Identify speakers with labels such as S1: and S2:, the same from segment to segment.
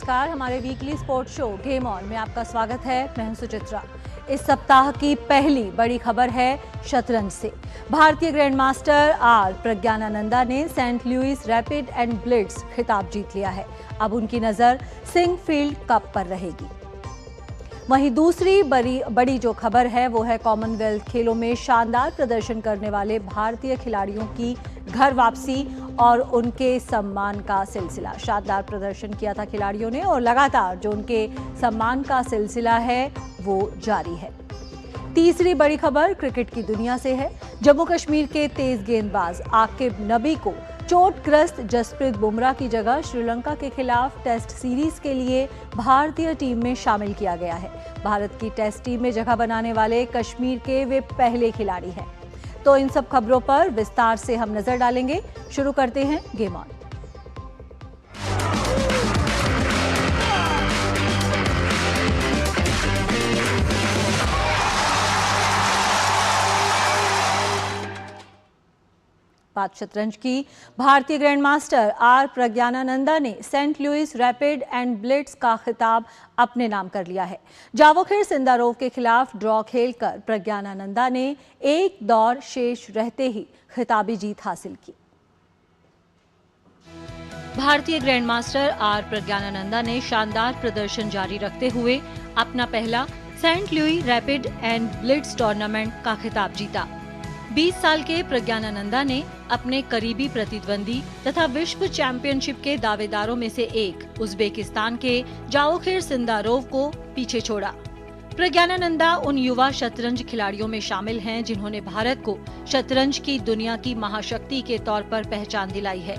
S1: नमस्कार, हमारे weekly sports show game on में आपका स्वागत है। मैं हूं सुचित्रा। इस सप्ताह की पहली बड़ी खबर है शतरंज से। भारतीय ग्रैंड मास्टर आर प्रज्ञानानंदा ने Saint Louis rapid and blitz खिताब जीत लिया है। अब उनकी नजर सिंकफील्ड कप पर रहेगी। वहीं दूसरी बड़ी जो खबर है वो है कॉमनवेल्थ खेलों में शानदार प्रदर्शन करने वाले भारतीय खिलाड़ियों की घर वापसी और उनके सम्मान का सिलसिला। शानदार प्रदर्शन किया था खिलाड़ियों ने और लगातार जो उनके सम्मान का सिलसिला है वो जारी है। तीसरी बड़ी खबर क्रिकेट की दुनिया से है। जम्मू कश्मीर के तेज गेंदबाज आकिब नबी को चोटग्रस्त जसप्रीत बुमराह की जगह श्रीलंका के खिलाफ टेस्ट सीरीज के लिए भारतीय टीम में शामिल किया गया है। भारत की टेस्ट टीम में जगह बनाने वाले कश्मीर के वे पहले खिलाड़ी हैं। तो इन सब खबरों पर विस्तार से हम नजर डालेंगे। शुरू करते हैं गेम ऑन। बात शतरंज की। भारतीय ग्रैंड मास्टर आर प्रज्ञानानंदा ने Saint Louis rapid and blitz का खिताब अपने नाम कर लिया है। जावोखिर सिंदारोव के खिलाफ ड्रॉ खेलकर प्रज्ञानानंदा ने एक दौर शेष रहते ही खिताबी जीत हासिल की। भारतीय ग्रैंड मास्टर आर प्रज्ञानानंदा ने शानदार प्रदर्शन जारी रखते हुए अपना पहला Saint Louis rapid and blitz tournament का खिताब जीता। 20 साल के प्रज्ञानानंदा ने अपने करीबी प्रतिद्वंदी तथा विश्व चैंपियनशिप के दावेदारों में से एक उज्बेकिस्तान के जावोखिर सिंदारोव को पीछे छोड़ा। प्रज्ञानानंदा उन युवा शतरंज खिलाड़ियों में शामिल हैं जिन्होंने भारत को शतरंज की दुनिया की महाशक्ति के तौर पर पहचान दिलाई है।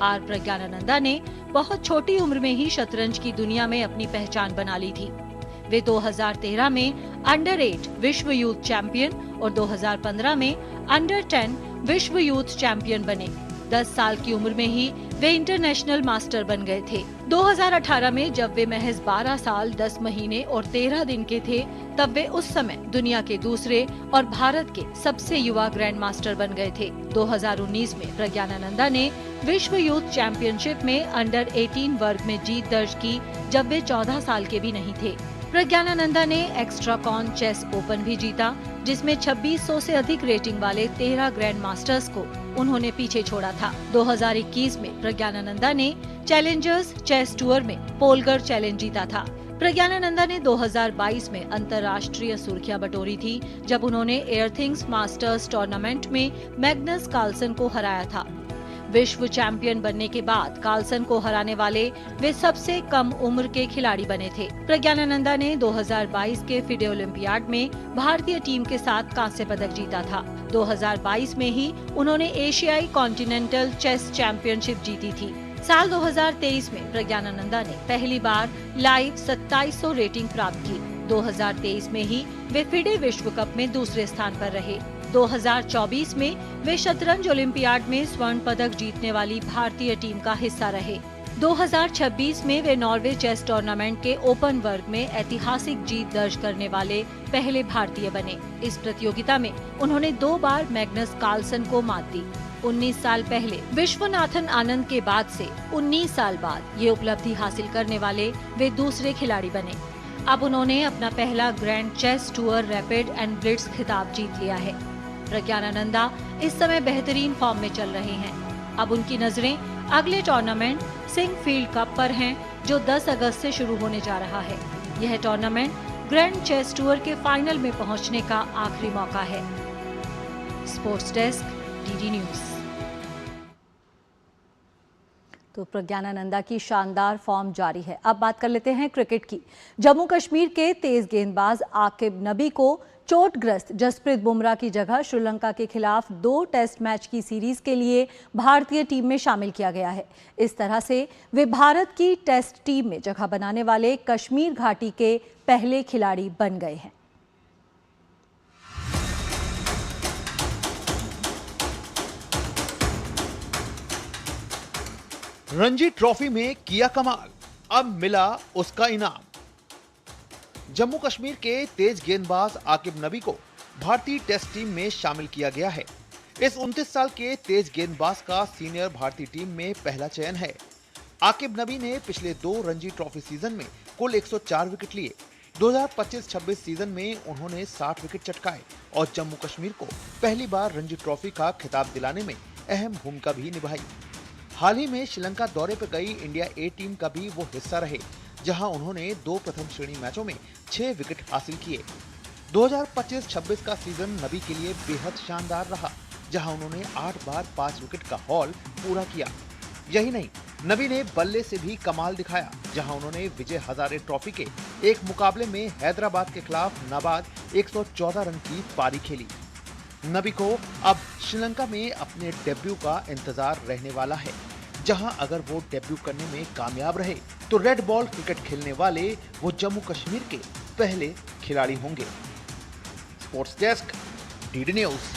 S1: आर प्रज्ञानानंदा ने बहुत छोटी उम्र में ही शतरंज की दुनिया में अपनी पहचान बना ली थी। वे 2013 में अंडर 8 विश्व यूथ चैंपियन और 2015 में अंडर 10 विश्व यूथ चैंपियन बने। 10 साल की उम्र में ही वे इंटरनेशनल मास्टर बन गए थे। 2018 में जब वे महज 12 साल 10 महीने और 13 दिन के थे तब वे उस समय दुनिया के दूसरे और भारत के सबसे युवा ग्रैंड मास्टर बन गए थे। 2019 में प्रज्ञानानंदा ने विश्व यूथ चैंपियनशिप में अंडर 18 वर्ग में जीत दर्ज की जब वे 14 साल के भी नहीं थे। प्रज्ञानानंदा ने एक्स्ट्राकॉन चेस ओपन भी जीता जिसमें 2600 से अधिक रेटिंग वाले 13 ग्रैंड मास्टर्स को उन्होंने पीछे छोड़ा था। 2021 में प्रज्ञानानंदा ने चैलेंजर्स चेस टूर में पोलगर चैलेंज जीता था। प्रज्ञानानंदा ने 2022 में अंतर्राष्ट्रीय सुर्खियां बटोरी थी जब उन्होंने एयरथिंग्स मास्टर्स टूर्नामेंट में मैग्नस कार्लसन को हराया था। विश्व चैंपियन बनने के बाद कार्लसन को हराने वाले वे सबसे कम उम्र के खिलाड़ी बने थे। प्रज्ञानानंदा ने 2022 के फिडे ओलंपियाड में भारतीय टीम के साथ कांस्य पदक जीता था। 2022 में ही उन्होंने एशियाई कॉन्टिनेंटल चेस चैंपियनशिप जीती थी। साल 2023 में प्रज्ञानानंदा ने पहली बार लाइव 2700 रेटिंग प्राप्त की। 2023 में ही वे फिडे विश्व कप में दूसरे स्थान पर रहे। 2024 में वे शतरंज ओलंपियाड में स्वर्ण पदक जीतने वाली भारतीय टीम का हिस्सा रहे। 2026 में वे नॉर्वे चेस टूर्नामेंट के ओपन वर्ग में ऐतिहासिक जीत दर्ज करने वाले पहले भारतीय बने। इस प्रतियोगिता में उन्होंने 2 बार मैग्नस कार्लसन को मात दी। 19 साल पहले विश्वनाथन आनंद के बाद से 19 साल बाद ये उपलब्धि हासिल करने वाले वे दूसरे खिलाड़ी बने। अब उन्होंने अपना पहला grand chess tour rapid and blitz खिताब जीत लिया है। प्रज्ञानानंदा इस समय बेहतरीन फॉर्म में चल रहे हैं। अब उनकी नजरें अगले टूर्नामेंट सिंकफील्ड कप पर हैं जो 10 अगस्त से शुरू होने जा रहा है। यह टूर्नामेंट ग्रैंड चेस टूर के फाइनल में पहुंचने का आखिरी मौका है। Sports desk, DD news. तो प्रज्ञानानंदा की शानदार फॉर्म जारी है। अब बात कर लेते हैं क्रिकेट की। जम्मू कश्मीर के तेज गेंदबाज आकिब नबी को चोटग्रस्त जसप्रीत बुमराह की जगह श्रीलंका के खिलाफ 2 टेस्ट मैच की सीरीज के लिए भारतीय टीम में शामिल किया गया है। इस तरह से वे भारत की टेस्ट टीम में जगह बनाने वाले कश्मीर घाटी के पहले खिलाड़ी बन गए हैं।
S2: रणजी ट्रॉफी में किया कमाल, अब मिला उसका इनाम। जम्मू कश्मीर के तेज गेंदबाज आकिब नबी को भारतीय टेस्ट टीम में शामिल किया गया है। इस 29 साल के तेज गेंदबाज का सीनियर भारतीय टीम में पहला चयन है। आकिब नबी ने पिछले 2 रणजी ट्रॉफी सीजन में कुल 104 विकेट लिए। 2025-26 सीजन में उन्होंने 60 विकेट चटकाए और जम्मू कश्मीर को पहली बार रणजी ट्रॉफी का खिताब दिलाने में अहम भूमिका भी निभाई। हाल ही में श्रीलंका दौरे पर गई इंडिया ए टीम का भी वो हिस्सा रहे, जहां उन्होंने 2 प्रथम श्रेणी मैचों में 6 विकेट हासिल किए। 2025-26 का सीजन नबी के लिए बेहद शानदार रहा, जहां उन्होंने 8 बार 5 विकेट का हॉल पूरा किया। यही नहीं, नबी ने बल्ले से भी कमाल दिखाया, जहां उन्होंने विजय हजारे ट्रॉफी के एक मुकाबले में हैदराबाद के खिलाफ नाबाद 114 रन की पारी खेली। नबी को अब श्रीलंका में अपने डेब्यू का इंतजार रहने वाला है, जहां अगर वो डेब्यू करने में कामयाब रहे तो रेड बॉल क्रिकेट खेलने वाले वो जम्मू कश्मीर के पहले खिलाड़ी होंगे। Sports desk, DD news.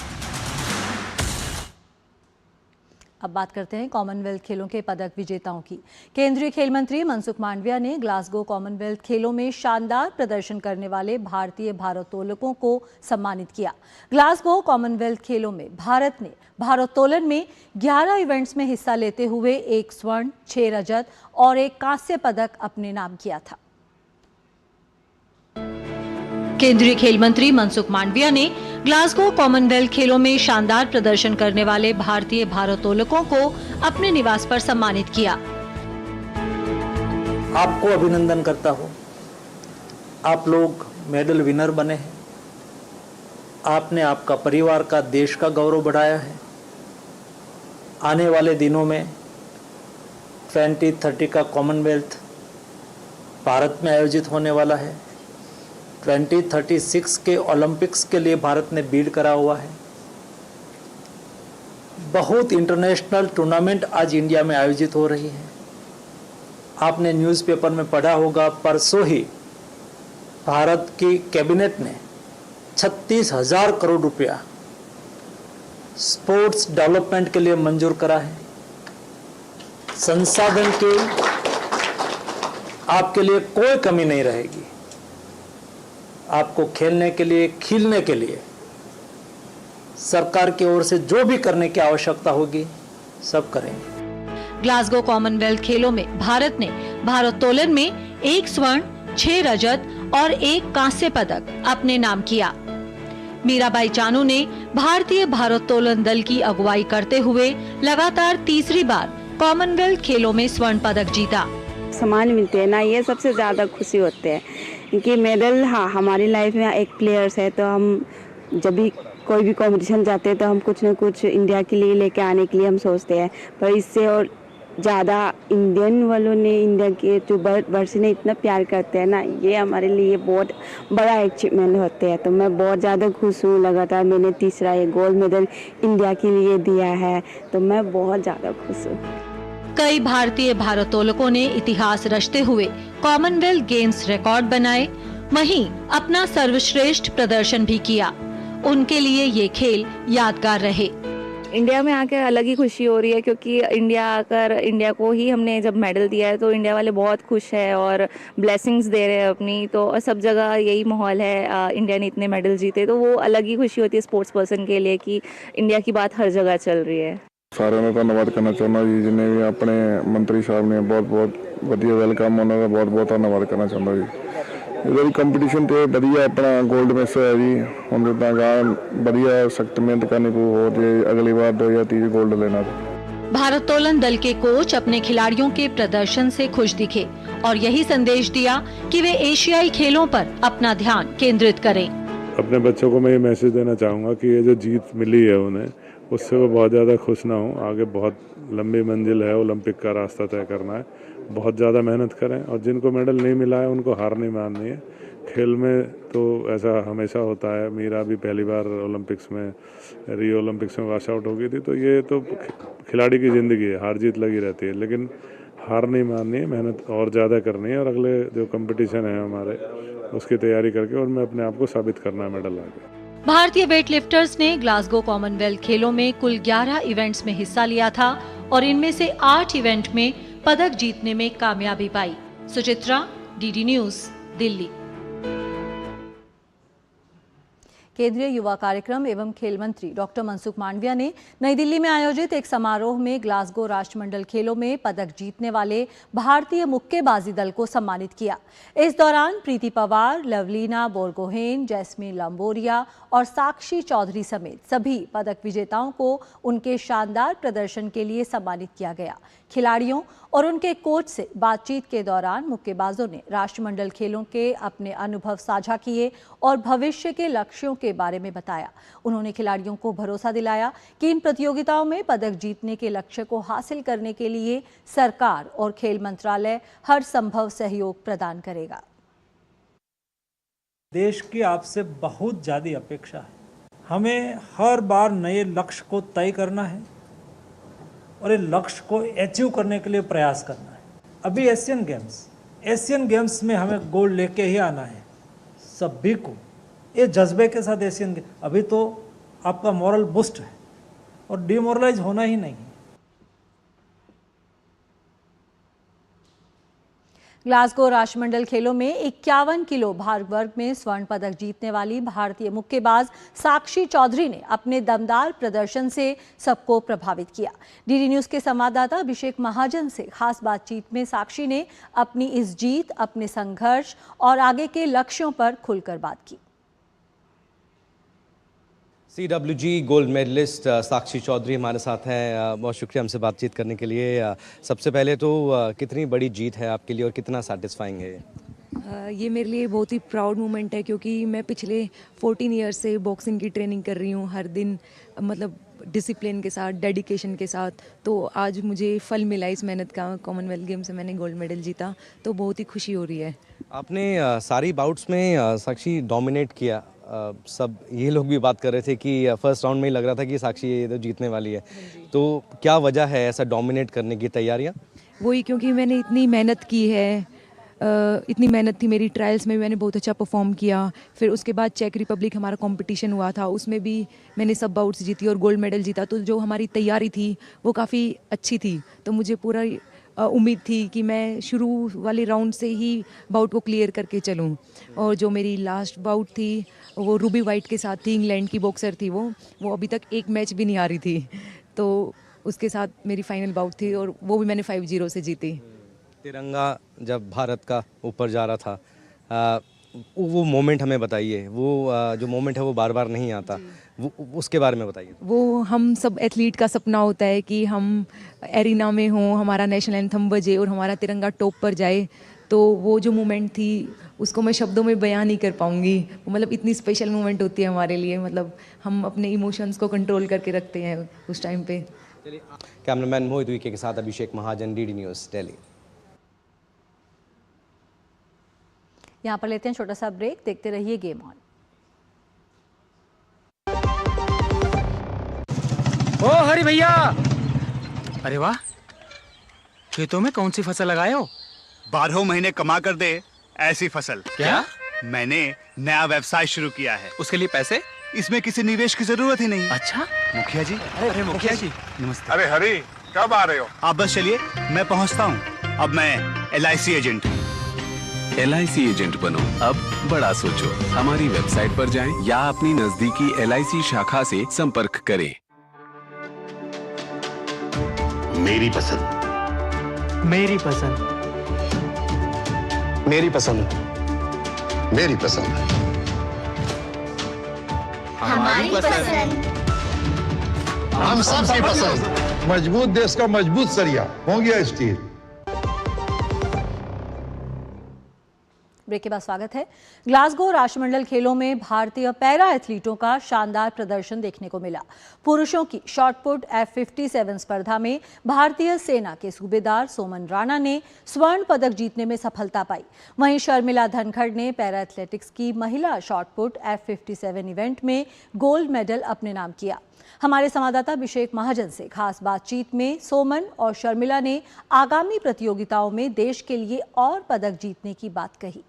S1: अब बात करते हैं कॉमनवेल्थ खेलों के पदक विजेताओं की। केंद्रीय खेल मंत्री मनसुख मांडविया ने ग्लासगो कॉमनवेल्थ खेलों में शानदार प्रदर्शन करने वाले भारतीय भारोत्तोलकों को सम्मानित किया। ग्लासगो कॉमनवेल्थ खेलों में भारत ने भारोत्तोलन में 11 इवेंट्स में हिस्सा लेते हुए 1 स्वर्ण, 6 रजत और 1 कांस्य पदक अपने नाम किया था। केंद्रीय खेल मंत्री मनसुख मांडविया ने ग्लासगो कॉमनवेल्थ खेलों में शानदार प्रदर्शन करने वाले भारतीय भारोत्तोलकों को अपने निवास पर सम्मानित किया।
S3: आपको अभिनंदन करता हूं। आप लोग मेडल विनर बने हैं। आपने आपका परिवार का, देश का गौरव बढ़ाया है। आने वाले दिनों में 2030 का कॉमनवेल्थ भारत में आयोजित होने वाला है। 2036 के ओलंपिक्स के लिए भारत ने बीड करा हुआ है। बहुत इंटरनेशनल टूर्नामेंट आज इंडिया में आयोजित हो रही है। आपने न्यूज़पेपर में पढ़ा होगा, परसों ही भारत की कैबिनेट ने 36,000 करोड़ रुपया स्पोर्ट्स डेवलपमेंट के लिए मंजूर करा है। संसाधन की आपके लिए कोई कमी नहीं रहेगी। आपको खेलने के लिए, खिलने के लिए सरकार की ओर से जो भी करने की आवश्यकता होगी सब करेंगे।
S1: ग्लासगो कॉमनवेल्थ खेलों में भारत ने भारोत्तोलन में 1 स्वर्ण, 6 रजत और 1 कांस्य पदक अपने नाम किया। मीराबाई चानू ने भारतीय भारोत्तोलन दल की अगुवाई करते हुए लगातार तीसरी बार कॉमनवेल्थ खेलों में स्वर्ण पदक जीता।
S4: सम्मान मिलते हैं ना, ये सबसे ज़्यादा खुशी होते हैं, क्योंकि मेडल हाँ हमारी लाइफ में एक प्लेयर्स है, तो हम जब भी कोई भी कंपटीशन जाते हैं तो हम कुछ न कुछ इंडिया के लिए लेके आने के लिए हम सोचते हैं। पर इससे और ज़्यादा इंडियन वालों ने, इंडिया के जो वर्ष ने इतना प्यार करते हैं ना, ये हमारे लिए बहुत बड़ा अचीवमेंट होते हैं। तो मैं बहुत ज़्यादा खुश हूँ। लगातार मैंने तीसरा ये गोल्ड मेडल इंडिया के लिए दिया है, तो मैं बहुत ज़्यादा खुश हूँ।
S1: कई भारतीय भारोत्तोलकों ने इतिहास रचते हुए कॉमनवेल्थ गेम्स रिकॉर्ड बनाए, वहीं अपना सर्वश्रेष्ठ प्रदर्शन भी किया। उनके लिए ये खेल यादगार रहे।
S4: इंडिया में आकर अलग ही खुशी हो रही है, क्योंकि इंडिया को ही हमने जब मेडल दिया है तो इंडिया वाले बहुत खुश है और ब्लेसिंग्स दे रहे हैं अपनी। तो सब जगह यही माहौल है, इंडिया ने इतने मेडल जीते, तो वो अलग ही खुशी होती है स्पोर्ट्स पर्सन के लिए कि इंडिया की बात हर जगह चल रही है।
S5: सारे का धन्यवाद करना चाहना जी, जिन्हें भी अपने मंत्री साहब ने बहुत वधिया वेलकम, उन्होंने बहुत धन्यवाद करना चाहता जी। इधर कंपटीशन तो वधिया अपना गोल्ड मेडल है जी। हम जिदा वधिया सख्त मेहनत करनी पू हो, अगली बार 2030 गोल्ड लेना।
S1: भारोत्तोलन दल के कोच अपने खिलाड़ियों के प्रदर्शन से खुश दिखे और यही संदेश दिया कि वे एशियाई खेलों पर अपना ध्यान केंद्रित करें।
S6: अपने बच्चों को मैं ये मैसेज देना चाहूँगा कि ये जो जीत मिली है उन्हें, उससे वो बहुत ज़्यादा खुश ना हो। आगे बहुत लंबी मंजिल है, ओलंपिक का रास्ता तय करना है। बहुत ज़्यादा मेहनत करें और जिनको मेडल नहीं मिला है उनको हार नहीं माननी है। खेल में तो ऐसा हमेशा होता है। मीरा भी पहली बार ओलंपिक्स में, रियो ओलंपिक्स में वॉश आउट हो गई थी। तो ये तो खिलाड़ी की ज़िंदगी है, हार जीत लगी रहती है, लेकिन हार नहीं माननी है, मेहनत और ज़्यादा करनी है और अगले जो कंपटीशन है हमारे उसकी तैयारी करके और मैं अपने आप को साबित करना है मेडल लाके।
S1: भारतीय वेटलिफ्टर्स ने ग्लासगो कॉमनवेल्थ खेलों में कुल 11 इवेंट्स में हिस्सा लिया था और इनमें से 8 इवेंट में पदक जीतने में कामयाबी पाई। Suchitra, DD news, Delhi. केंद्रीय युवा कार्यक्रम एवं खेल मंत्री डॉक्टर मनसुख मांडविया ने नई दिल्ली में आयोजित एक समारोह में ग्लासगो राष्ट्रमंडल खेलों में पदक जीतने वाले भारतीय मुक्केबाजी दल को सम्मानित किया। इस दौरान प्रीति पवार, लवलीना बोरगोहेन, जैस्मीन लंबोरिया और साक्षी चौधरी समेत सभी पदक विजेताओं को उनके शानदार प्रदर्शन के लिए सम्मानित किया गया। खिलाड़ियों और उनके कोच से बातचीत के दौरान मुक्केबाजों ने राष्ट्रमंडल खेलों के अपने अनुभव साझा किए और भविष्य के लक्ष्यों के बारे में बताया। उन्होंने खिलाड़ियों को भरोसा दिलाया कि इन प्रतियोगिताओं में पदक जीतने के लक्ष्य को हासिल करने के लिए सरकार और खेल मंत्रालय हर संभव सहयोग प्रदान करेगा।
S3: देश की आपसे बहुत ज़्यादा अपेक्षा है। हमें हर बार नए लक्ष्य को तय करना है और ये लक्ष्य को अचीव करने के लिए प्रयास करना है। अभी एशियन गेम्स में हमें गोल्ड लेके ही आना है। सभी को ये जज्बे के साथ अभी तो आपका मॉरल बूस्ट है और डिमोरलाइज होना ही नहीं है।
S1: ग्लासगो राष्ट्रमंडल खेलों में 51 किलो भार वर्ग में स्वर्ण पदक जीतने वाली भारतीय मुक्केबाज साक्षी चौधरी ने अपने दमदार प्रदर्शन से सबको प्रभावित किया। डीडी न्यूज के संवाददाता अभिषेक महाजन से खास बातचीत में साक्षी ने अपनी इस जीत, अपने संघर्ष और आगे के लक्ष्यों पर खुलकर बात की।
S7: CWG गोल्ड मेडलिस्ट साक्षी चौधरी हमारे साथ हैं। बहुत शुक्रिया हमसे बातचीत करने के लिए। सबसे पहले तो कितनी बड़ी जीत है आपके लिए और कितना सेटिस्फाइंग है?
S8: ये मेरे लिए बहुत ही प्राउड मोमेंट है क्योंकि मैं पिछले 14 ईयर्स से बॉक्सिंग की ट्रेनिंग कर रही हूँ, हर दिन मतलब डिसिप्लिन के साथ, डेडिकेशन के साथ। तो आज मुझे फल मिला इस मेहनत का। कॉमनवेल्थ गेम से मैंने गोल्ड मेडल जीता, तो बहुत ही खुशी हो रही है।
S7: आपने सारी बाउट्स में साक्षी डोमिनेट किया। सब ये लोग भी बात कर रहे थे कि फर्स्ट राउंड में ही लग रहा था कि साक्षी ये तो जीतने वाली है। तो क्या वजह है ऐसा डोमिनेट करने की तैयारियां?
S8: वही, क्योंकि मैंने इतनी मेहनत की है, इतनी मेहनत थी मेरी। ट्रायल्स में मैंने बहुत अच्छा परफॉर्म किया। फिर उसके बाद चेक रिपब्लिक हमारा कंपटीशन हुआ था, उसमें भी मैंने सब बाउट्स जीती और गोल्ड मेडल जीता। तो जो हमारी तैयारी थी वो काफ़ी अच्छी थी। तो मुझे पूरा उम्मीद थी कि मैं शुरू वाले राउंड से ही बाउट को क्लियर करके चलूं। और जो मेरी लास्ट बाउट थी वो रूबी वाइट के साथ थी, इंग्लैंड की बॉक्सर थी वो अभी तक एक मैच भी नहीं हारी थी। तो उसके साथ मेरी फाइनल बाउट थी और वो भी मैंने 5-0 से जीती।
S7: तिरंगा जब भारत का ऊपर जा रहा था, वो मोमेंट हमें बताइए। वो जो मोमेंट है वो बार बार नहीं आता, वो उसके बारे में बताइए।
S8: वो हम सब एथलीट का सपना होता है कि हम एरिना में हों, हमारा नेशनल एंथम बजे और हमारा तिरंगा टॉप पर जाए। तो वो जो मोमेंट थी उसको मैं शब्दों में बयां नहीं कर पाऊंगी। मतलब इतनी स्पेशल मोमेंट होती है हमारे लिए। मतलब हम अपने इमोशंस को कंट्रोल करके रखते हैं उस टाइम पे।
S7: कैमरामैन मोहित विके के साथ अभिषेक महाजन, डीडी न्यूज़, दिल्ली।
S1: यहाँ पर लेते हैं छोटा सा ब्रेक, देखते रहिए गेम ऑन।
S9: ओ हरी भैया, अरे वाह, खेतों में कौन सी फसल लगाए हो?
S10: 12 महीने कमा कर दे ऐसी फसल।
S9: क्या?
S10: मैंने नया व्यवसाय शुरू किया है।
S9: उसके लिए पैसे?
S10: इसमें किसी निवेश की जरूरत ही नहीं।
S9: अच्छा
S10: मुखिया जी।
S9: अरे मुखिया जी
S10: नमस्ते।
S11: अरे हरी, कब आ रहे हो?
S10: आप बस चलिए, मैं पहुंचता हूं। अब मैं LIC एजेंट हूं।
S12: LIC एजेंट बनो, अब बड़ा सोचो। हमारी वेबसाइट पर जाएं या अपनी नजदीकी LIC शाखा से संपर्क करें।
S11: मेरी पसंद,
S9: मेरी पसंद,
S11: मेरी पसंद, मेरी पसंद,
S13: हमारी पसंद,
S11: हम सबकी पसंद। मजबूत देश का मजबूत सरिया हो गया स्टील।
S1: ब्रेक के बाद स्वागत है। ग्लासगो राष्ट्रमंडल खेलों में भारतीय पैरा एथलीटों का शानदार प्रदर्शन देखने को मिला। पुरुषों की शॉटपुट F57 स्पर्धा में भारतीय सेना के सूबेदार सोमन राणा ने स्वर्ण पदक जीतने में सफलता पाई। वहीं शर्मिला धनखड़ ने पैरा एथलेटिक्स की महिला शॉटपुट F57 इवेंट में गोल्ड मेडल अपने नाम किया। हमारे संवाददाता अभिषेक महाजन से खास बातचीत में सोमन और शर्मिला ने आगामी प्रतियोगिताओं में देश के लिए और पदक जीतने की बात कही।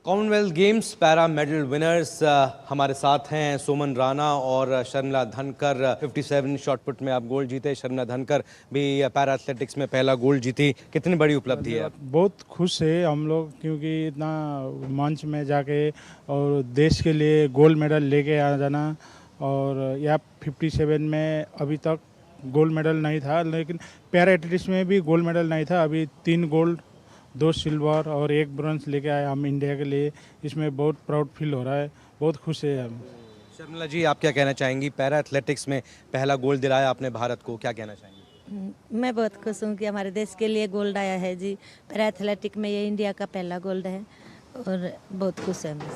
S7: Commonwealth games para medal winners हमारे साथ हैं सोमन राणा और शर्मिला धनकर। 57 शॉटपुट में आप गोल्ड जीते। शर्मिला धनकर भी पैरा एथलेटिक्स में पहला गोल्ड जीती। कितनी बड़ी उपलब्धि है?
S14: बहुत खुश है हम लोग, क्योंकि इतना मंच में जाके और देश के लिए गोल्ड मेडल लेके आ जाना। और या 57 में अभी तक गोल्ड मेडल नहीं था, लेकिन पैरा एथलेटिक्स में भी गोल्ड मेडल नहीं था। अभी 3 गोल्ड, 2 सिल्वर और 1 ब्रॉन्ज लेके आए हम इंडिया के लिए। इसमें बहुत प्राउड फील हो रहा है, बहुत खुश है हम।
S7: शर्मिला जी, आप क्या कहना चाहेंगी? पैरा एथलेटिक्स में पहला गोल्ड दिलाया आपने भारत को, क्या कहना चाहेंगी?
S15: मैं बहुत खुश हूँ कि हमारे देश के लिए गोल्ड आया है जी। पैरा एथलेटिक में ये इंडिया का पहला गोल्ड है और बहुत खुश है मैं।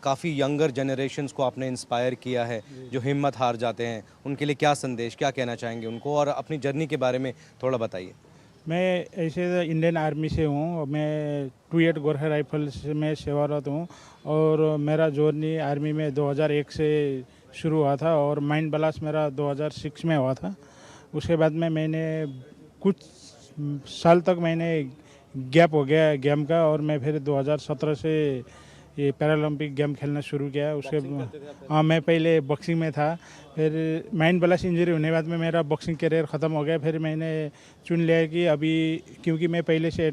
S7: काफ़ी यंगर जनरेशन्स को आपने इंस्पायर किया है, जो हिम्मत हार जाते हैं, उनके लिए क्या संदेश, क्या कहना चाहेंगे उनको? और अपनी जर्नी के बारे में थोड़ा बताइए।
S14: मैं ऐसे इंडियन आर्मी से हूँ, मैं 28 गोरखा राइफल में सेवारत हूँ। और मेरा जर्नी आर्मी में 2001 से शुरू हुआ था और माइंड ब्लास्ट मेरा 2006 में हुआ था। उसके बाद में मैंने कुछ साल तक मैंने गैप हो गया गेम का, और मैं फिर 2017 से ये पैरालंपिक गेम खेलना शुरू किया। उसके हाँ, मैं पहले बॉक्सिंग में था, फिर माइंड ब्लास्ट इंजरी होने के बाद में मेरा बॉक्सिंग करियर ख़त्म हो गया। फिर मैंने चुन लिया कि अभी, क्योंकि मैं पहले से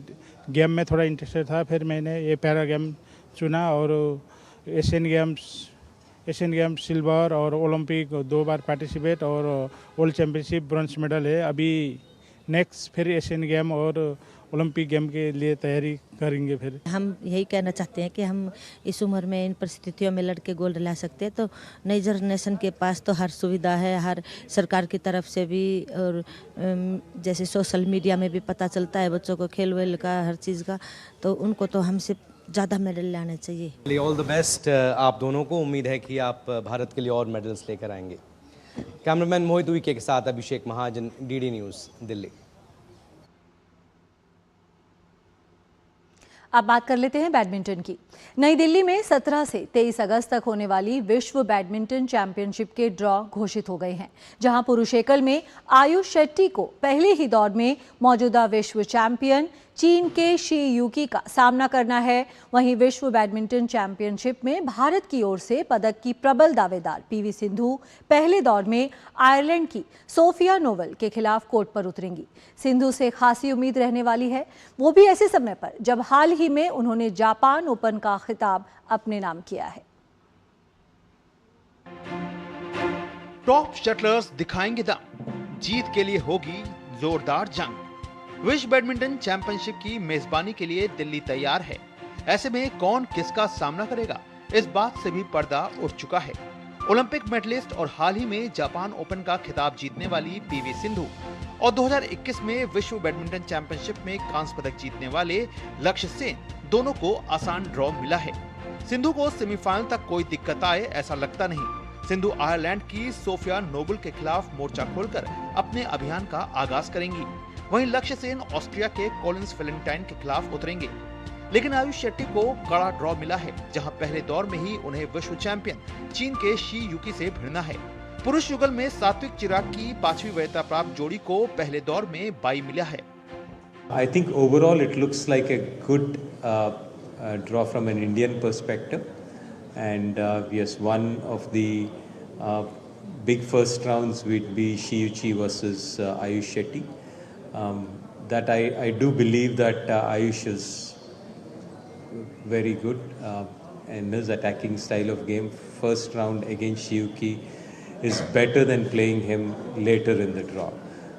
S14: गेम में थोड़ा इंटरेस्टेड था, फिर मैंने ये पैरा गेम चुना। और एशियन गेम्स सिल्वर और ओलंपिक 2 बार पार्टिसिपेट और वर्ल्ड चैम्पियनशिप ब्रॉन्ज मेडल है। अभी नेक्स्ट फिर एशियन गेम और ओलंपिक गेम के लिए तैयारी करेंगे। फिर
S15: हम यही कहना चाहते हैं कि हम इस उम्र में इन परिस्थितियों में लड़के गोल्ड ला सकते हैं, तो नई जनरेशन के पास तो हर सुविधा है, हर सरकार की तरफ से भी, और जैसे सोशल मीडिया में भी पता चलता है बच्चों को खेल वेल का, हर चीज़ का, तो उनको तो हमसे ज़्यादा मेडल लाने चाहिए।
S7: ऑल द बेस्ट आप दोनों को। उम्मीद है कि आप भारत के लिए और मेडल्स लेकर आएंगे। कैमरामैन मोहित उइके के साथ अभिषेक महाजन, डीडी न्यूज़, दिल्ली।
S1: अब बात कर लेते हैं बैडमिंटन की। नई दिल्ली में 17 से 23 अगस्त तक होने वाली विश्व बैडमिंटन चैंपियनशिप के ड्रॉ घोषित हो गए हैं, जहां पुरुष एकल में आयुष शेट्टी को पहले ही दौर में मौजूदा विश्व चैंपियन चीन के शी यूकी का सामना करना है। वहीं विश्व बैडमिंटन चैंपियनशिप में भारत की ओर से पदक की प्रबल दावेदार पीवी सिंधु पहले दौर में आयरलैंड की सोफिया नोवल के खिलाफ कोर्ट पर उतरेंगी। सिंधु से खासी उम्मीद रहने वाली है, वो भी ऐसे समय पर जब हाल ही में उन्होंने जापान ओपन का खिताब अपने नाम किया है।
S2: टॉप शटलर्स दिखाएंगे दम, जीत के लिए होगी जोरदार जंग। विश्व बैडमिंटन चैंपियनशिप की मेजबानी के लिए दिल्ली तैयार है। ऐसे में कौन किसका सामना करेगा, इस बात से भी पर्दा उठ चुका है। ओलंपिक मेडलिस्ट और हाल ही में जापान ओपन का खिताब जीतने वाली पीवी सिंधु और 2021 में विश्व बैडमिंटन चैंपियनशिप में कांस्य पदक जीतने वाले लक्ष्य सेन, दोनों को आसान ड्रॉ मिला है। सिंधु को सेमीफाइनल तक कोई दिक्कत आए ऐसा लगता नहीं। सिंधु आयरलैंड की सोफिया नोबल के खिलाफ मोर्चा खोलकर अपने अभियान का आगाज करेंगी। वहीं लक्ष्य सेन ऑस्ट्रिया के कॉलिंस वेलेंटाइन के खिलाफ उतरेंगे। लेकिन आयुष शेट्टी को कड़ा ड्रॉ मिला है, जहां पहले दौर में ही उन्हें विश्व चैंपियन चीन के शी यूकी से भिड़ना है। पुरुष युगल में सात्विक चिराग की 5वीं वरीयता प्राप्त जोड़ी को पहले दौर में बाई मिला है।
S16: I think overall it looks like a good draw from an Indian perspective, and yes, one of the big first rounds would be Shiuchi versus Ayush Shetty. That I do believe that Ayush is very good in his attacking style of game. First round against Shiuki is better than playing him later in the draw.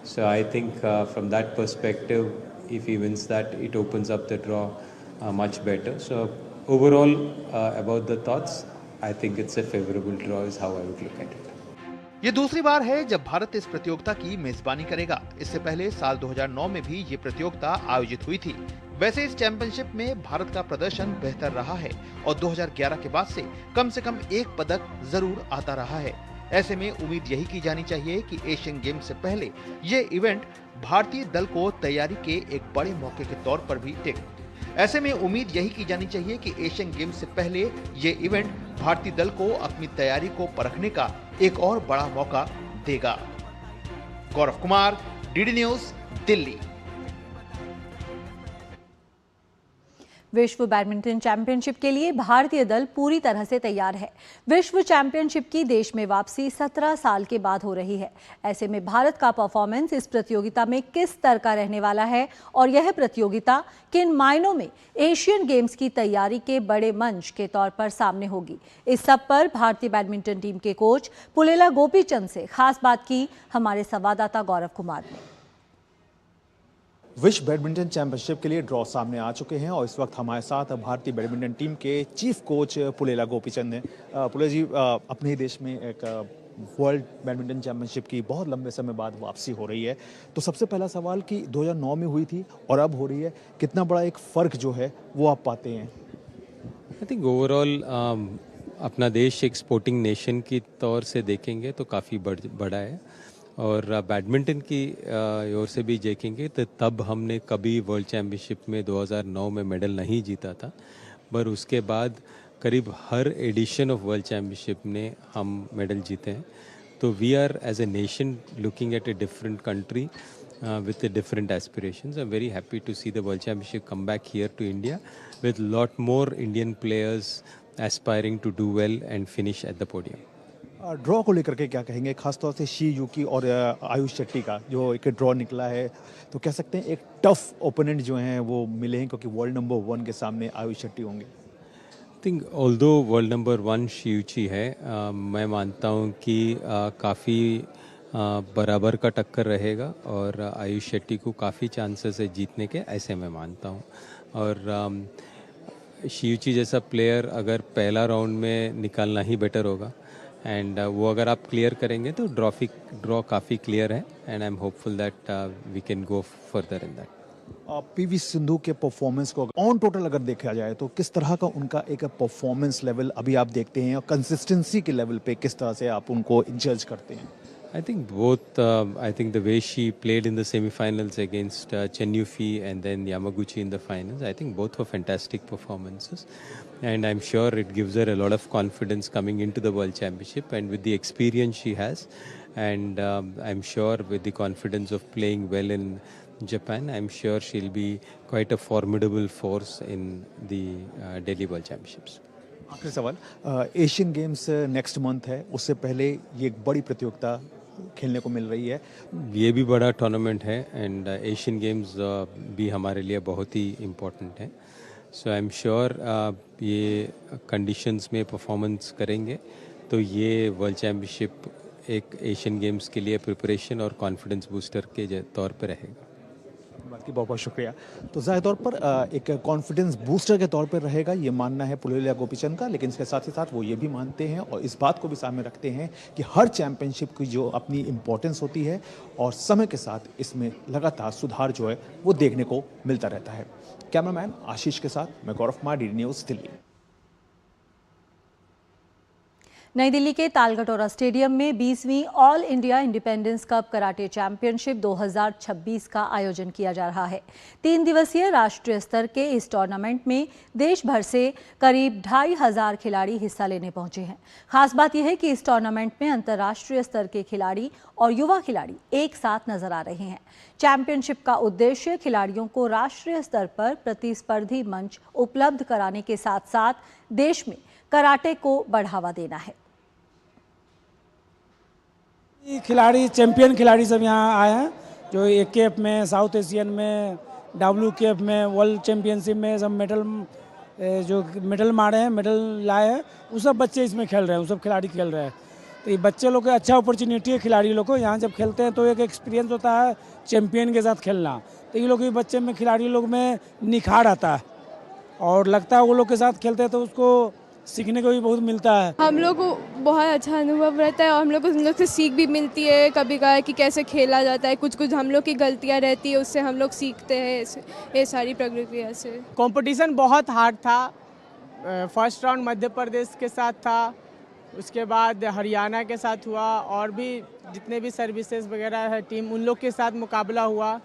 S16: So I think from that perspective, if he wins that, it opens up the draw much better. So overall, about the thoughts, I think it's a favorable draw is how I would look at it.
S2: ये दूसरी बार है जब भारत इस प्रतियोगिता की मेजबानी करेगा। इससे पहले साल 2009 में भी ये प्रतियोगिता आयोजित हुई थी। वैसे इस चैंपियनशिप में भारत का प्रदर्शन बेहतर रहा है और 2011 के बाद से कम एक पदक जरूर आता रहा है। ऐसे में उम्मीद यही की जानी चाहिए कि एशियन गेम्स से पहले ये इवेंट भारतीय दल को तैयारी के एक बड़े मौके के तौर पर भी टिके। ऐसे में उम्मीद यही की जानी चाहिए कि एशियन गेम्स से पहले ये इवेंट भारतीय दल को अपनी तैयारी को परखने का एक और बड़ा मौका देगा। Gaurav Kumar, DD news, Delhi.
S1: विश्व बैडमिंटन चैंपियनशिप के लिए भारतीय दल पूरी तरह से तैयार है। विश्व चैंपियनशिप की देश में वापसी 17 साल के बाद हो रही है। ऐसे में भारत का परफॉर्मेंस इस प्रतियोगिता में किस स्तर का रहने वाला है और यह प्रतियोगिता किन मायनों में एशियन गेम्स की तैयारी के बड़े मंच के तौर पर सामने होगी, इस सब पर भारतीय बैडमिंटन टीम के कोच पुलेला गोपीचंद से खास बात की हमारे संवाददाता गौरव कुमार ने।
S17: विश्व बैडमिंटन चैंपियनशिप के लिए ड्रॉ सामने आ चुके हैं और इस वक्त हमारे साथ भारतीय बैडमिंटन टीम के चीफ कोच पुलेला गोपीचंद हैं। पुलेला जी, अपने ही देश में एक वर्ल्ड बैडमिंटन चैंपियनशिप की बहुत लंबे समय बाद वापसी हो रही है, तो सबसे पहला सवाल कि 2009 में हुई थी और अब हो रही है, कितना बड़ा एक फ़र्क जो है वो आप पाते हैं?
S16: आई थिंक ओवरऑल अपना देश एक स्पोर्टिंग नेशन की तौर से देखेंगे तो काफ़ी बड़ा है और बैडमिंटन की ओर से भी देखेंगे तो तब हमने कभी वर्ल्ड चैम्पियनशिप में 2009 में मेडल नहीं जीता था, पर उसके बाद करीब हर एडिशन ऑफ वर्ल्ड चैम्पियनशिप में हम मेडल जीते हैं। तो we are as a nation looking at a different country with different aspirations. I'm very happy to see the World Championship come back here to India with lot more Indian players aspiring to do well and finish at the podium.
S17: Draw को लेकर के क्या कहेंगे, खासतौर से she यूकी और आयुष शेट्टी का जो एक ड्रॉ निकला है, तो कह सकते हैं एक टफ ओपोनेंट जो हैं वो मिले हैं क्योंकि वर्ल्ड नंबर 1 के सामने आयुष शेट्टी होंगे।
S16: I think although world number 1 शियूची है, मैं मानता हूँ कि काफ़ी बराबर का टक्कर रहेगा और आयुष शेट्टी को काफ़ी चांसेस है जीतने के, ऐसे मैं मानता हूँ। और शियूची जैसा प्लेयर अगर पहला राउंड में निकालना ही बेटर होगा एंड वो अगर आप क्लियर करेंगे तो ड्रॉ काफ़ी क्लियर है and I am hopeful that we can go further in that.
S17: PV Sindhu के परफॉर्मेंस को ऑन टोटल अगर देखा जाए तो किस तरह का उनका एक परफॉर्मेंस लेवल अभी आप देखते हैं और कंसिस्टेंसी के लेवल पे किस तरह से आप उनको जज करते हैं?
S16: I think both. I think the way she played in the semi-finals against Chen Yufei and then Yamaguchi in the finals, I think both were fantastic performances, and I'm sure it gives her a lot of confidence coming into the World Championship. And with the experience she has, and I'm sure with the confidence of playing well in Japan, I'm sure she'll be quite a formidable force in the Delhi World Championships.
S17: आखिरी सवाल, Asian games next month है, उससे पहले ये एक बड़ी प्रतियोगिता खेलने को मिल रही है।
S16: ये भी बड़ा टूर्नामेंट है एंड एशियन गेम्स भी हमारे लिए बहुत ही इम्पोर्टेंट है। सो आई एम श्योर ये कंडीशंस में परफॉर्मेंस करेंगे तो ये वर्ल्ड चैम्पियनशिप एक एशियन गेम्स के लिए प्रिपरेशन और कॉन्फिडेंस बूस्टर के तौर पे रहेगा।
S17: बात की बहुत बहुत शुक्रिया। तो ज़ाहिर तौर पर एक कॉन्फिडेंस बूस्टर के तौर पर रहेगा, ये मानना है पुलेला गोपीचंद का, लेकिन इसके साथ ही साथ वो ये भी मानते हैं और इस बात को भी सामने रखते हैं कि हर चैंपियनशिप की जो अपनी इम्पोर्टेंस होती है और समय के साथ इसमें लगातार सुधार जो है वो देखने को मिलता रहता है। कैमरामैन आशीष के साथ मैं गौरव कुमार, DD न्यूज़, दिल्ली।
S1: नई दिल्ली के तालकटोरा स्टेडियम में 20वीं all India independence cup karate championship 2026 का आयोजन किया जा रहा है। 3 दिवसीय राष्ट्रीय स्तर के इस टूर्नामेंट में देश भर से करीब 2500 खिलाड़ी हिस्सा लेने पहुंचे हैं। खास बात यह है कि इस टूर्नामेंट में अंतर्राष्ट्रीय स्तर के खिलाड़ी और युवा खिलाड़ी एक साथ नजर आ रहे हैं। चैंपियनशिप का उद्देश्य खिलाड़ियों को राष्ट्रीय स्तर पर प्रतिस्पर्धी मंच उपलब्ध कराने के साथ साथ देश में कराटे को बढ़ावा देना है।
S14: खिलाड़ी चैंपियन खिलाड़ी सब यहाँ आए हैं जो AKF में, साउथ एशियन में, WKF में, वर्ल्ड चैंपियनशिप में सब जो मेडल मारे हैं, मेडल लाए हैं, वो सब बच्चे इसमें खेल रहे हैं, वो सब खिलाड़ी खेल रहे हैं। तो ये बच्चे लोग का अच्छा अपॉर्चुनिटी है खिलाड़ी लोग को, यहाँ जब खेलते हैं तो एक एक्सपीरियंस होता है चैंपियन के साथ खेलना, तो ये लोग के बच्चे में खिलाड़ी लोग में निखार आता है और लगता है वो लोग के साथ खेलते हैं तो उसको सीखने को भी बहुत मिलता है।
S18: हम लोग को बहुत अच्छा अनुभव रहता है और हम लोग को उन लोग से सीख भी मिलती है कभी कभार कि कैसे खेला जाता है, कुछ हम लोग की गलतियां रहती है उससे हम लोग सीखते हैं ये सारी प्रक्रिया से।
S19: कंपटीशन बहुत हार्ड था। फर्स्ट राउंड मध्य प्रदेश के साथ था, उसके बाद हरियाणा के साथ हुआ और भी जितने भी सर्विसेज वगैरह है टीम उन लोग के साथ मुकाबला हुआ।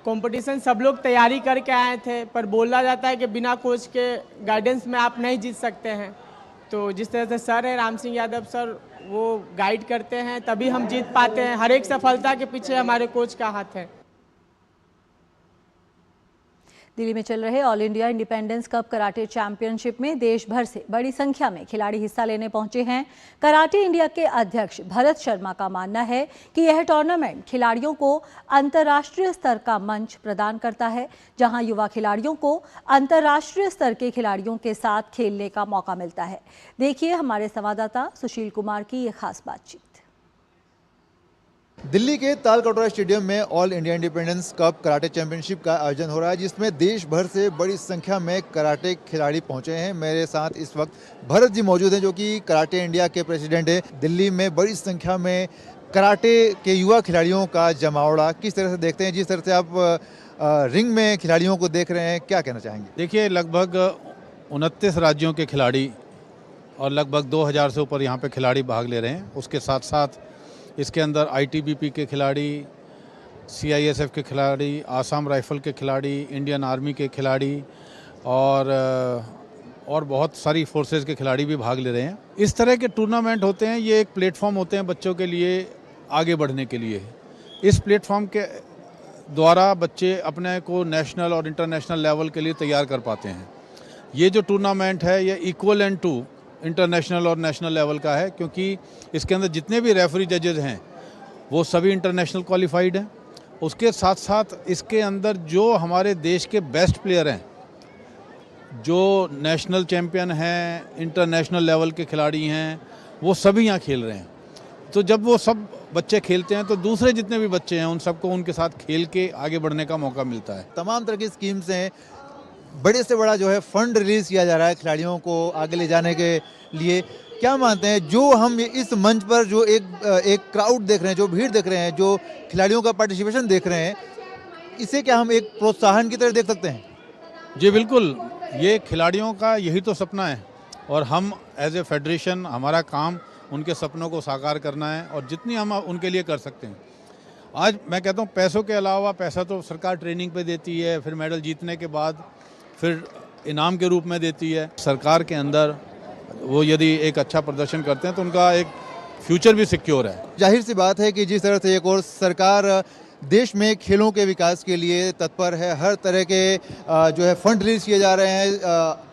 S19: कंपटीशन सब लोग तैयारी करके आए थे, पर बोला जाता है कि बिना कोच के गाइडेंस में आप नहीं जीत सकते हैं। तो जिस तरह से सर है राम सिंह यादव सर, वो गाइड करते हैं तभी हम जीत पाते हैं। हर एक सफलता के पीछे हमारे कोच का हाथ है।
S1: दिल्ली में चल रहे all India independence cup karate championship में देश भर से बड़ी संख्या में खिलाड़ी हिस्सा लेने पहुंचे हैं। कराटे इंडिया के अध्यक्ष भरत शर्मा का मानना है कि यह टूर्नामेंट खिलाड़ियों को अंतर्राष्ट्रीय स्तर का मंच प्रदान करता है, जहां युवा खिलाड़ियों को अंतर्राष्ट्रीय स्तर के खिलाड़ियों के साथ खेलने का मौका मिलता है। देखिए हमारे संवाददाता सुशील कुमार की ये खास बातचीत।
S20: दिल्ली के तालकटोरा स्टेडियम में all India independence cup karate championship का आयोजन हो रहा है, जिसमें देश भर से बड़ी संख्या में कराटे खिलाड़ी पहुंचे हैं। मेरे साथ इस वक्त भरत जी मौजूद हैं, जो कि कराटे इंडिया के प्रेसिडेंट हैं। दिल्ली में बड़ी संख्या में कराटे के युवा खिलाड़ियों का जमावड़ा किस तरह से देखते हैं? जिस तरह से आप रिंग में खिलाड़ियों को देख रहे हैं, क्या कहना चाहेंगे?
S21: देखिए, लगभग 29 राज्यों के खिलाड़ी और लगभग 2000 से ऊपर यहाँ पे खिलाड़ी भाग ले रहे हैं। उसके साथ साथ इसके अंदर ITBP के खिलाड़ी, CISF के खिलाड़ी, आसाम राइफल के खिलाड़ी, इंडियन आर्मी के खिलाड़ी और बहुत सारी फोर्सेस के खिलाड़ी भी भाग ले रहे हैं। इस तरह के टूर्नामेंट होते हैं, ये एक प्लेटफॉर्म होते हैं बच्चों के लिए आगे बढ़ने के लिए। इस प्लेटफॉर्म के द्वारा बच्चे अपने को नेशनल और इंटरनेशनल लेवल के लिए तैयार कर पाते हैं। ये जो टूर्नामेंट है ये इक्वलेंट टू इंटरनेशनल और नेशनल लेवल का है, क्योंकि इसके अंदर जितने भी रेफरी जजेस हैं वो सभी इंटरनेशनल क्वालिफाइड हैं। उसके साथ साथ इसके अंदर जो हमारे देश के बेस्ट प्लेयर हैं, जो नेशनल चैम्पियन हैं, इंटरनेशनल लेवल के खिलाड़ी हैं, वो सभी यहाँ खेल रहे हैं। तो जब वो सब बच्चे खेलते हैं तो दूसरे जितने भी बच्चे हैं उन सबको उनके साथ खेल के आगे बढ़ने का मौका मिलता है।
S20: तमाम तरह की स्कीम्स हैं, बड़े से बड़ा जो है फंड रिलीज किया जा रहा है खिलाड़ियों को आगे ले जाने के लिए। क्या मानते हैं, जो हम इस मंच पर जो एक क्राउड देख रहे हैं, जो भीड़ देख रहे हैं, जो खिलाड़ियों का पार्टिसिपेशन देख रहे हैं, इसे क्या हम एक प्रोत्साहन की तरह देख सकते हैं?
S21: जी बिल्कुल, ये खिलाड़ियों का यही तो सपना है और हम एज ए फेडरेशन, हमारा काम उनके सपनों को साकार करना है और जितनी हम उनके लिए कर सकते हैं। आज मैं कहता हूँ पैसों के अलावा, पैसा तो सरकार ट्रेनिंग पे देती है, फिर मेडल जीतने के बाद फिर इनाम के रूप में देती है। सरकार के अंदर वो यदि एक अच्छा प्रदर्शन करते हैं तो उनका एक फ्यूचर भी सिक्योर है।
S20: जाहिर सी बात है कि जिस तरह से एक और सरकार देश में खेलों के विकास के लिए तत्पर है, हर तरह के जो है फंड रिलीज किए जा रहे हैं,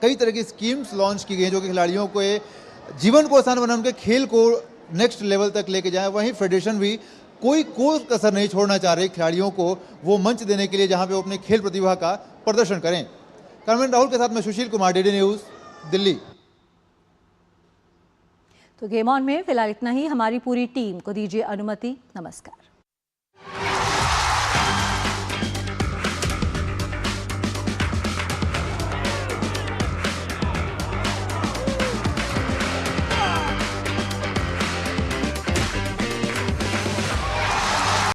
S20: कई तरह की स्कीम्स लॉन्च की गई हैं जो कि खिलाड़ियों को जीवन को आसान बनाए, उनके खेल को नेक्स्ट लेवल तक लेके जाए। वहीं फेडरेशन भी कोई कसर नहीं छोड़ना चाह रही खिलाड़ियों को वो मंच देने के लिए जहां पे वो अपनी खेल प्रतिभा का प्रदर्शन करें। कैमरामैन राहुल के साथ मैं सुशील कुमार, DD न्यूज़, दिल्ली।
S1: तो गेम ऑन में फिलहाल इतना ही। हमारी पूरी टीम को दीजिए अनुमति। नमस्कार।